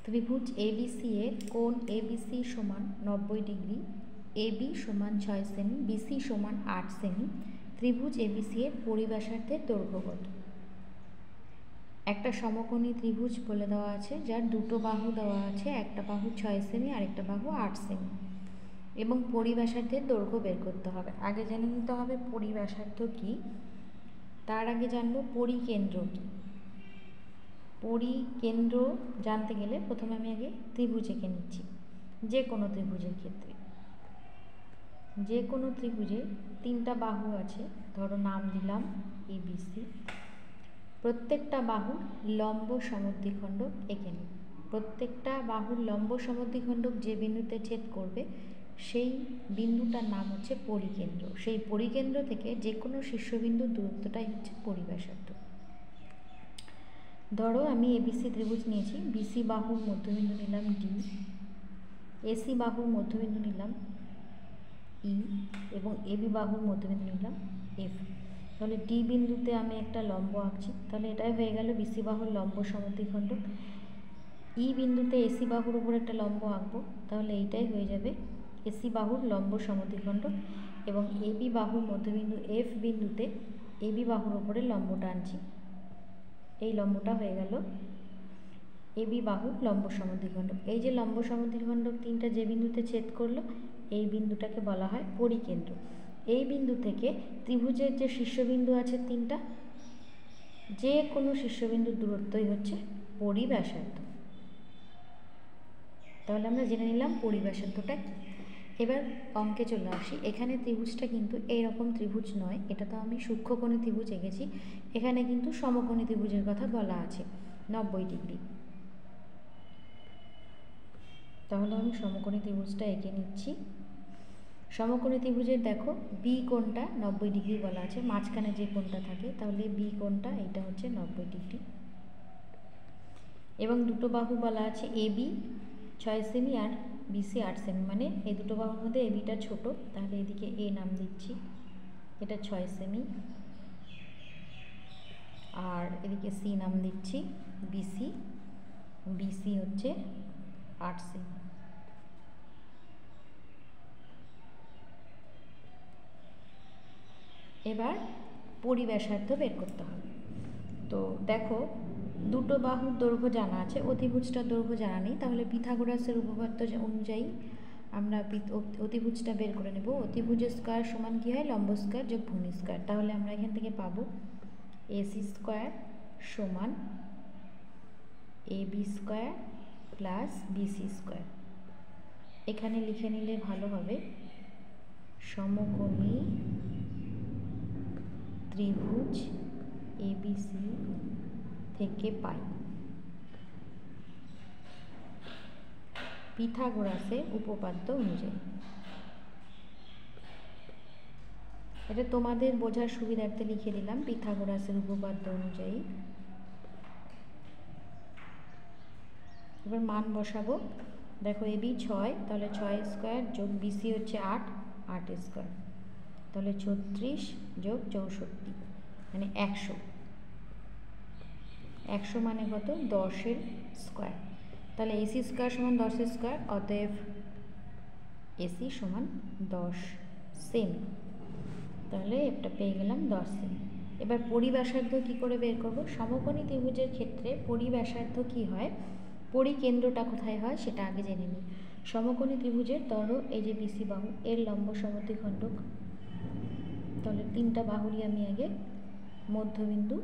ত্রিভুজ এবিসি এর কোণ এবিসি সমান 90 ডিগ্রি, এবি সমান 6 সেমি, বিসি সমান 8 সেমি। ত্রিভুজ এবিসি এর পরিব্যাসার্ধের দৈর্ঘ্য কত? একটা সমকোণী ত্রিভুজ বলে দেওয়া আছে, যার দুটো বাহু দেওয়া আছে, একটা বাহু 6 সেমি আর একটা বাহু 8 সেমি, এবং পরিব্যাসার্ধের দৈর্ঘ্য বের করতে হবে। আগে জেনে নিতে হবে পরিব্যাসার্ধ কি, তার আগে জানবো পরিকেন্দ্র কি। পরিকেন্দ্র জানতে গেলে প্রথমে আমি আগে ত্রিভুজ এঁকে নিচ্ছি। যে কোনো ত্রিভুজের ক্ষেত্রে, যে কোনো ত্রিভুজে তিনটা বাহু আছে, ধরো নাম দিলাম এবিসি। প্রত্যেকটা বাহুর লম্ব সমদ্বিখণ্ডক এঁকে নিই। প্রত্যেকটা বাহুর লম্ব সমদ্বিখণ্ডক যে বিন্দুতে ছেদ করবে সেই বিন্দুটার নাম হচ্ছে পরিকেন্দ্র। সেই পরিকেন্দ্র থেকে যে কোনো শীর্ষবিন্দুর দূরত্বটাই হচ্ছে পরিব্যাসার্ধ। ধরো আমি এবিসি ত্রিভুজ নিয়েছি, বিসি বাহুর মধ্যবিন্দু নিলাম ডি, এসি বাহুর মধ্যবিন্দু নিলাম ই, এবং এবি বাহুর মধ্যবিন্দু নিলাম এফ। তাহলে ডি বিন্দুতে আমি একটা লম্ব আঁকছি, তাহলে এটাই হয়ে গেল বিসি বাহুর লম্ব সমদ্বিখণ্ডক। ই বিন্দুতে এসি বাহুর উপর একটা লম্ব আঁকবো, তাহলে এইটাই হয়ে যাবে এসি বাহুর লম্ব সমদ্বিখণ্ডক। এবং এবি বাহুর মধ্যবিন্দু এফ বিন্দুতে এবি বাহুর উপরে লম্বটা আনছি, এই লম্বটা হয়ে গেল এবি বাহুর লম্ব সমদ্বিখণ্ডক। এই যে লম্ব সমদ্বিখণ্ডক তিনটা যে বিন্দুতে ছেদ করলো, এই বিন্দুটাকে বলা হয় পরিকেন্দ্র। এই বিন্দু থেকে ত্রিভুজের যে শীর্ষবিন্দু আছে তিনটা, যে কোনো শীর্ষবিন্দুর দূরত্বই হচ্ছে পরিব্যাসার্ধ। তাহলে আমরা জেনে নিলাম পরিব্যাসার্ধটা কি। এবার অঙ্কে চলে আসি। এখানে ত্রিভুজটা কিন্তু এইরকম ত্রিভুজ নয়, এটা তো আমি সূক্ষ্মকোণী ত্রিভুজ এঁকেছি। এখানে কিন্তু সমকোণী ত্রিভুজের কথা বলা আছে 90 ডিগ্রি। তাহলে আমি সমকোণী ত্রিভুজটা এঁকে নিচ্ছি। সমকোণী ত্রিভুজের দেখো বি কোণটা 90 ডিগ্রি বলা আছে, মাঝখানে যে কোণটা থাকে, তাহলে বি কোণটা এইটা হচ্ছে 90 ডিগ্রি। এবং দুটো বাহু বলা আছে এবি 6 সেমি আর বিসি 8 সেমি, মানে এই দুটো বাহুর মধ্যে এবিটা ছোট, তাহলে এদিকে এ নাম দিচ্ছি, এটা 6 সেমি, আর এদিকে সি নাম দিচ্ছি বিসি, বিসি হচ্ছে 8 সেমি। এবার পরিব্যাসার্ধ বের করতে হবে। তো দেখো দুটো বাহুর দৈর্ঘ্য জানা আছে, অতিভুজটার দৈর্ঘ্য জানা নেই, তাহলে পিথাগোরাসের উপপাদ্য অনুযায়ী আমরা অতিভুজটা বের করে নেব। অতিভুজের স্কয়ার সমান কী হয়? লম্ব স্কয়ার যোগ ভূমি স্কয়ার। তাহলে আমরা এখান থেকে পাবো এসি স্কয়ার সমান AB square plus BC square. এখানে লিখে নিলে ভালো হবে, সমকোণী ত্রিভুজ এবিসি থেকে পাই পিথাগোরাসের উপপাদ্য অনুযায়ী। এটা তোমাদের বোঝার সুবিধার্থে লিখে দিলাম পিথাগোরাসের উপপাদ্য অনুযায়ী। এবার মান বসাবো। দেখো এবি 6, তাহলে 6 স্কয়ার যোগ বিসি হচ্ছে 8, 8 স্কয়ার, তাহলে 36 যোগ 64 মানে 100। 100 মানে কত? 10 স্কয়ার। তাহলে এসি স্কয়ার সমান 10 স্কয়ার, অতএব এসি সমান 10 সেমি। তাহলে এটা পেয়ে গেলাম 10 সেমি। এবার পরিব্যাসার্ধ কি করে বের করব? সমকোণী ত্রিভুজের ক্ষেত্রে পরিব্যাসার্ধ কি হয়, পরিকেন্দ্রটা কোথায় হয় সেটা আগে জেনে নিই। সমকোণী ত্রিভুজের ধরো এই যে বিসি বাহু, এর লম্ব সমদ্বিখণ্ডক, তাহলে তিনটা বাহুরই আমি আগে মধ্যবিন্দু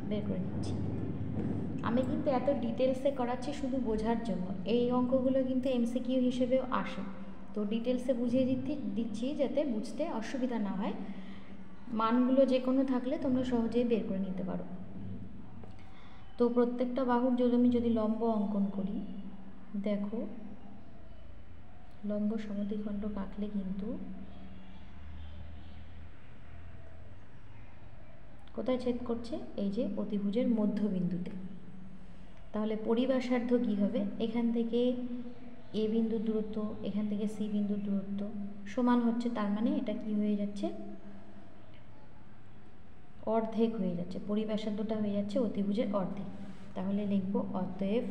বের করে নিচ্ছি। আমি কিন্তু এত ডিটেলসে করাচ্ছি শুধু বোঝার জন্য, এই অঙ্কগুলো কিন্তু এমসিকিউ হিসেবেও আসে, তো ডিটেলসে বুঝিয়ে দিচ্ছি যাতে বুঝতে অসুবিধা না হয়। মানগুলো যে কোনো থাকলে তোমরা সহজেই বের করে নিতে পারো। তো প্রত্যেকটা বাহুর যদি লম্ব অঙ্কন করি, দেখো লম্ব সমদ্বিখণ্ডক আঁকলে কিন্তু কোথায় ছেদ করছে? এই যে অতিভুজের মধ্যবিন্দুতে। তাহলে পরিব্যাসার্ধ কী হবে? এখান থেকে এ বিন্দুর দূরত্ব, এখান থেকে সি বিন্দুর দূরত্ব সমান হচ্ছে, তার মানে এটা কি হয়ে যাচ্ছে? অর্ধেক হয়ে যাচ্ছে। পরিব্যাসার্ধটা হয়ে যাচ্ছে অতিভুজের অর্ধেক। তাহলে লিখব অতএব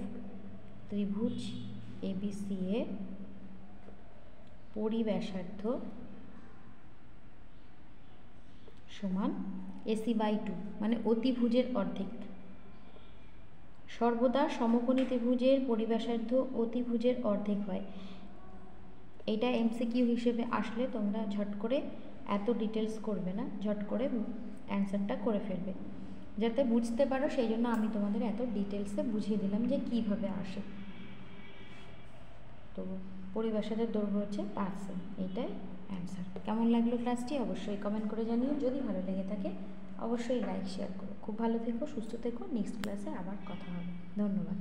ত্রিভুজ এবিসি এর পরিব্যাসার্ধ সমান AC/2, মানে অতিভুজের অর্ধেক। সর্বদা সমকোণী ত্রিভুজের পরিব্যাসার্ধ অতিভুজের অর্ধেক হয়। এটা MCQ হিসেবে আসলে তোমরা ঝট করে এত ডিটেলস করবে না, ঝট করে অ্যান্সারটা করে ফেলবে। যাতে বুঝতে পারো সেই জন্য আমি তোমাদের এত ডিটেলসে বুঝিয়ে দিলাম যে কিভাবে আসে। তো পরিভাষাদের দৈর্ঘ্য হচ্ছে 5 সেমি, এইটাই অ্যান্সার। কেমন লাগলো ক্লাসটি অবশ্যই কমেন্ট করে জানিও। যদি ভালো লেগে থাকে অবশ্যই লাইক শেয়ার করো। খুব ভালো থেকো, সুস্থ থেকো। নেক্সট ক্লাসে আবার কথা হবে। ধন্যবাদ।